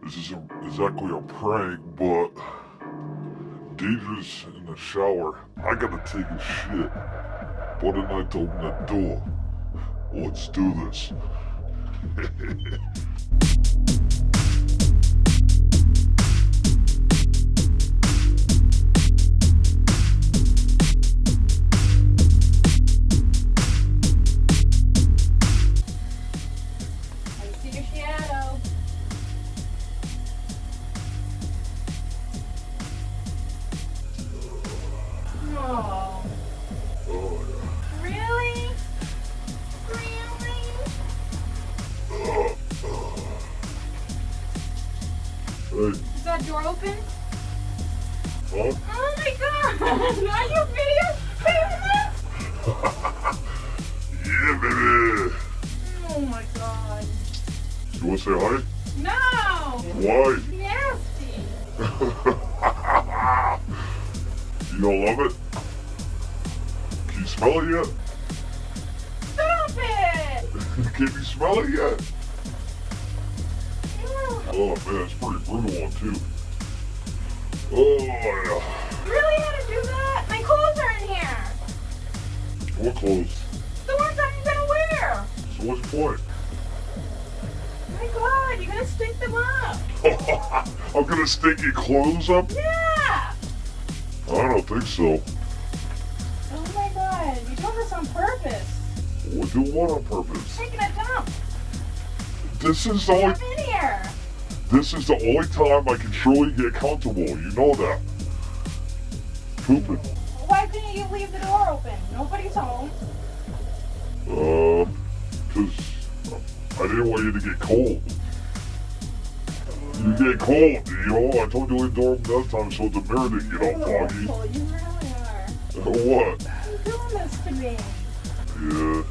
This isn't exactly a prank, but Deidre's in the shower. I gotta take a shit. But I need to open the door. Let's do this. I see your shadow. Oh. Oh, Really? Really? Hey, Is that door open? huh? Oh my god! Are you videotaping this? Yeah, baby. Oh my god. You wanna say hi? No! Why? Nasty! You don't love it? Can you smell it yet? Stop it! Can you smell it yet? Ew. Oh man, it's pretty brutal one too. Oh yeah. Really had to do that? My clothes are in here! What clothes? The ones I'm gonna wear! So what's the point? My god, you're gonna stink them up! I'm gonna stink your clothes up? Yeah! I don't think so. Oh my god, you're doing this on purpose. We'll do what on purpose? Taking a dump. This is the only I'm in here. this is the only time I can truly get comfortable. You know that. Pooping. Why couldn't you leave the door open? Nobody's home. Cause I didn't want you to get cold. You get cold, you know. I told you to leave the door open that time so the mirror didn't get all foggy. Oh, you really are. What? You're doing this to me. Yeah.